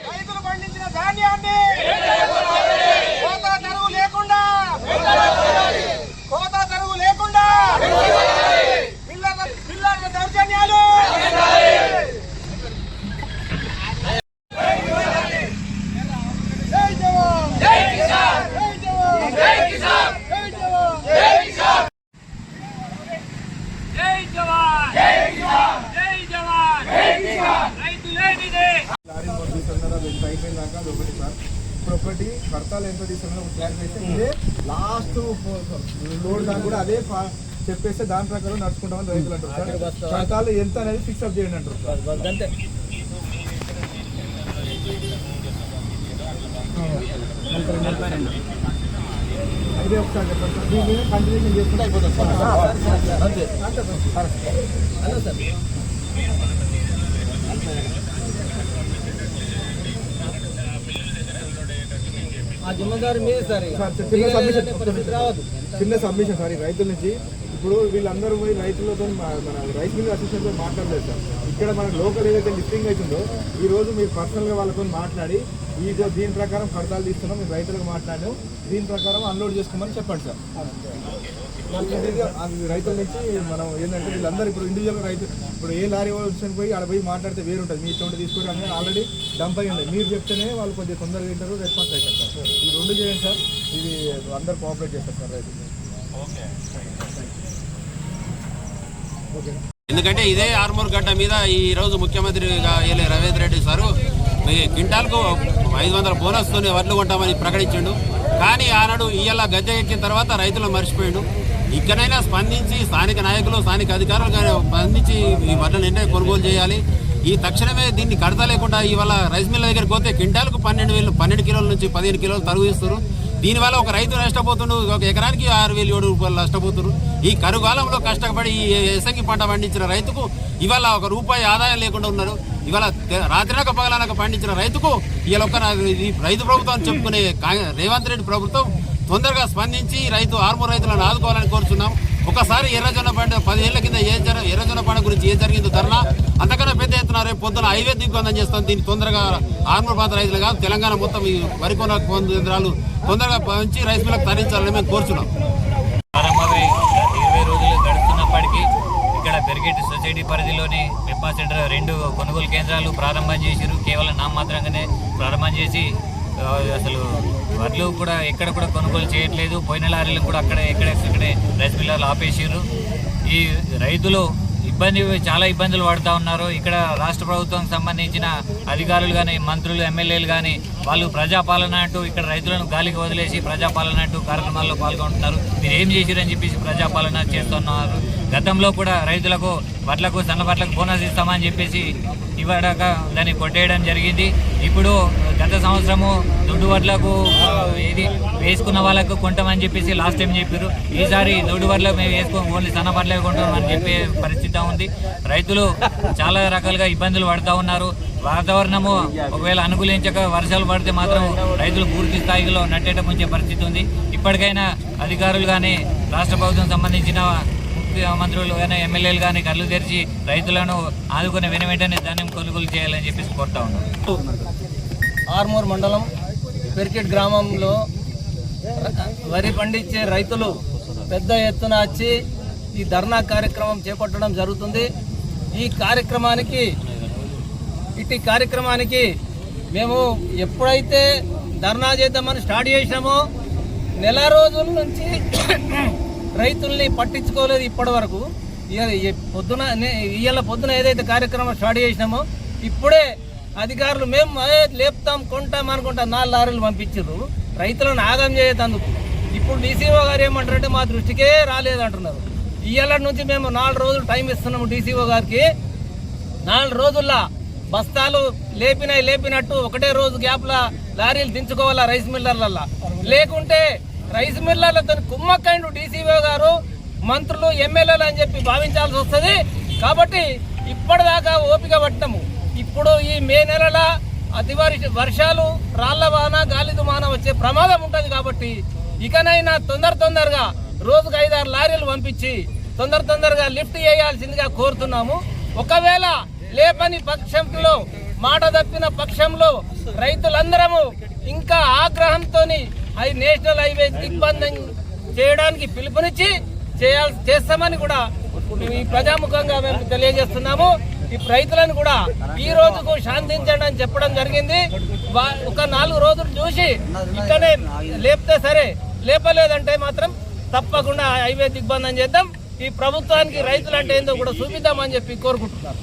రైతులు పండించిన ధాన్యాన్ని కోతా తరుగు లేకుండా పిల్లల దౌర్జన్యాలు ఒకటి కడతాలు ఎంత తీసుకున్నా క్లారిఫికేషన్ ఇదే లాస్ట్ లోడ్ దాకా కూడా అదే చెప్పేస్తే దాని ప్రకారం నడుచుకుంటామని రైతులు అంటారు. కడతాలు ఎంత అనేది ఫిక్స్ అప్ చేయండి అంటారు. అంతే అదే ఒకసారి చెప్పండి సార్. దీని మీద కంటిన్యూషన్ చేసుకుంటే అయిపోతుంది సార్. అంతే అంతే సార్. అలా సార్ చిన్న సబ్మిషన్ సార్ రైతుల నుంచి. ఇప్పుడు వీళ్ళందరూ పోయి రైతులతో మన రైస్ మిల్ అసోసియేషన్తో మాట్లాడలేదు సార్. ఇక్కడ మనకు లోకల్ ఏదైతే లిస్టింగ్ అవుతుందో ఈ రోజు మీరు పర్సనల్గా వాళ్ళతో మాట్లాడి దీని ప్రకారం కడతాలు తీస్తున్నాం, మీరు రైతులకు మాట్లాడాం, దీని ప్రకారం అన్లోడ్ చేసుకోమని చెప్పండి సార్. రైతుల నుంచి మనం ఏంటంటే వీళ్ళందరూ ఇప్పుడు ఇండివిజువల్ రైతు ఇప్పుడు ఏ లారీ వచ్చి పోయి ఆడ పోయి మాట్లాడితే వేరు ఉంటుంది. మీ ఇటువంటి తీసుకుంటే అనేది ఆల్రెడీ డంప్ అయ్యి ఉంది. మీరు చెప్తేనే వాళ్ళు కొంచెం తొందరగా వింటారు, రెస్పాన్స్ అవుతారు సార్. ఈ రెండు చేయండి సార్. ఇది అందరు కోఆపరేట్ చేస్తారు సార్ రైతులు. ఎందుకంటే ఇదే ఆర్మూర్ గడ్డ మీద ఈ రోజు ముఖ్యమంత్రిగా రవీంద్ర రెడ్డి సారు క్వింటాల్కు 500 బోనస్తో వడ్లు కొంటామని ప్రకటించిండు. కానీ ఆనాడు ఇయ్యాల గద్దె ఎక్కిన తర్వాత రైతులు మర్చిపోయిండు. ఇక్కడైనా స్పందించి స్థానిక నాయకులు స్థానిక అధికారులు స్పందించి ఈ వడ్లను వెంటనే కొనుగోలు చేయాలి. ఈ తక్షణమే దీన్ని కడత లేకుండా ఇవాళ రైస్ మిల్ దగ్గరికి పోతే క్వింటాల్కు 12 కిలోల నుంచి 15 కిలోలు తరుగు ఇస్తారు. దీనివల్ల ఒక రైతు నష్టపోతుండు, ఒక ఎకరానికి 6,007 రూపాయలు నష్టపోతున్నారు. ఈ కరుగాలంలో కష్టపడి ఈ ఎసంగి పంట పండించిన రైతుకు ఇవాళ ₹1 ఆదాయం లేకుండా ఉన్నారు. ఇవాళ రాత్రినక పగలనక పండించిన రైతుకు ఇవాళ ఒక రైతు ప్రభుత్వం చెప్పుకునే రేవంత్ రెడ్డి ప్రభుత్వం తొందరగా స్పందించి ఆర్మూర్ రైతులను ఆదుకోవాలని కోరుతున్నాం. ఒకసారి ఎర్రజొన్న పంట 10 ఏళ్ల కింద ఎర్రజొన్న పంట గురించి ఏం జరిగిందో ధర్నా అంతకన్నా పెద్ద ఎత్తున రేపు పొద్దున హైవే దిగ్బంధం చేస్తాం. దీన్ని తొందరగా ఆర్మూర్ ప్రాంత రైతులు కాదు తెలంగాణ మొత్తం ఈ వరి కొన కేంద్రాలు తొందరగా పంచి రైస్ మిల్లకు తరలించాలని మేము కోరుచున్నాం. 20 రోజులు గడుస్తున్నప్పటికీ ఇక్కడ బెర్గెట్ సొసైటీ పరిధిలోని మెప్పా సెంటర్ 2 కొనుగోలు కేంద్రాలు ప్రారంభం చేశారు. కేవలం నామమాత్రంగానే ప్రారంభం చేసి అసలు వడ్లు కూడా ఎక్కడ కూడా కొనుగోలు చేయట్లేదు. పోయిన లారీలు కూడా ఎక్కడే రైస్ మిల్లర్లు ఆపేసారు. ఈ రైతులు చాలా ఇబ్బందులు పడుతూ ఉన్నారు. ఇక్కడ రాష్ట్ర ప్రభుత్వానికి సంబంధించిన అధికారులు కానీ మంత్రులు ఎమ్మెల్యేలు కానీ వాళ్ళు ప్రజాపాలన అంటూ ఇక్కడ రైతులను గాలికి వదిలేసి ప్రజాపాలన అంటూ కార్యక్రమాల్లో పాల్గొంటున్నారు. మీరు ఏం చేశారని చెప్పేసి ప్రజాపాలన చేస్తున్నారు. గతంలో కూడా రైతులకు వడ్లకు సన్నబట్లకు బోనస్ ఇస్తామని చెప్పేసి ఇవ్వడాక దాన్ని కొట్టేయడం జరిగింది. ఇప్పుడు గత సంవత్సరము దొడ్డు వడ్లకు ఇది వేసుకున్న వాళ్ళకు కొంటామని చెప్పేసి లాస్ట్ టైం చెప్పారు. ఈసారి దొడ్డు వడ్లకు మేము వేసుకొని ఓన్లీ సన్నబట్లే కొంటామని చెప్పే పరిస్థితి ఉంది. రైతులు చాలా రకాలుగా ఇబ్బందులు పడుతూ ఉన్నారు. వాతావరణము ఒకవేళ అనుకూలించక వర్షాలు పడితే మాత్రం రైతులు పూర్తి స్థాయిలో నట్టేట ముంచే పరిస్థితి ఉంది. ఇప్పటికైనా అధికారులు కానీ రాష్ట్ర ప్రభుత్వం సంబంధించిన ముఖ్యమంత్రులు కానీ ఎమ్మెల్యేలు కానీ కళ్ళు తెరిచి రైతులను ఆదుకునే వెంటనే ధాన్యం కొనుగోలు చేయాలని చెప్పేసి కోరుతా ఉన్నాం. ఆర్మూర్ మండలం పెర్కెట్ గ్రామంలో వరి పండించే రైతులు పెద్ద ఎత్తున వచ్చి ఈ ధర్నా కార్యక్రమం చేపట్టడం జరుగుతుంది. ఇటు కార్యక్రమానికి మేము ఎప్పుడైతే ధర్నా చేద్దామని స్టార్ట్ చేసినామో నెల రోజుల నుంచి రైతుల్ని పట్టించుకోలేదు. ఇప్పటి వరకు ఇవాళ పొద్దున ఏదైతే కార్యక్రమం స్టార్ట్ చేసినామో ఇప్పుడే అధికారులు మేము లేపుతాం కొంటాం అనుకుంటా 4 లారీలు పంపించారు రైతులను ఆగం చేయతందుకు. ఇప్పుడు డీసీఓ గారు ఏమంటారంటే మా దృష్టికే రాలేదంటున్నారు. ఇవాళ నుంచి మేము 4 రోజులు టైం ఇస్తున్నాము డీసీఓ గారికి. 4 రోజుల్లో బస్తాలు లేపినట్టు ఒకటే రోజు గ్యాప్లా లారీలు దించుకోవాలా రైస్ మిల్లర్లల్లా. లేకుంటే రైస్ మిల్లర్లతో కుమ్మక్కైండు డీసీఓ గారు, మంత్రులు, ఎమ్మెల్యేలు అని చెప్పి భావించాల్సి వస్తుంది. కాబట్టి ఇప్పటిదాకా ఓపిక పట్టినాము. ఇప్పుడు ఈ మే నెలలో వర్షాలు, రాళ్ల వాన, గాలి దుమాన వచ్చే ప్రమాదం ఉంటుంది కాబట్టి ఇకనైనా తొందరగా రోజుకు 5-6 లారీలు పంపించి తొందరగా లిఫ్ట్ చేయాల్సిందిగా కోరుతున్నాము. ఒకవేళ లేపని పక్షంలో, మాట తప్పిన పక్షంలో రైతులందరము ఇంకా ఆగ్రహంతో నేషనల్ హైవే దిగ్బంధం చేయడానికి పిలుపునిచ్చి చేస్తామని కూడా ఈ ప్రజాముఖంగా మేము తెలియజేస్తున్నాము. ఈ రైతులను కూడా ఈ రోజుకు శాంతించండి అని చెప్పడం జరిగింది. ఒక 4 రోజులు చూసి ఇక్కడే లేపితే సరే, లేపలేదంటే మాత్రం తప్పకుండా హైవే దిగ్బంధం చేద్దాం. ఈ ప్రభుత్వానికి రైతులు అంటే ఏందో కూడా చూపిద్దామని చెప్పి కోరుకుంటున్నారు.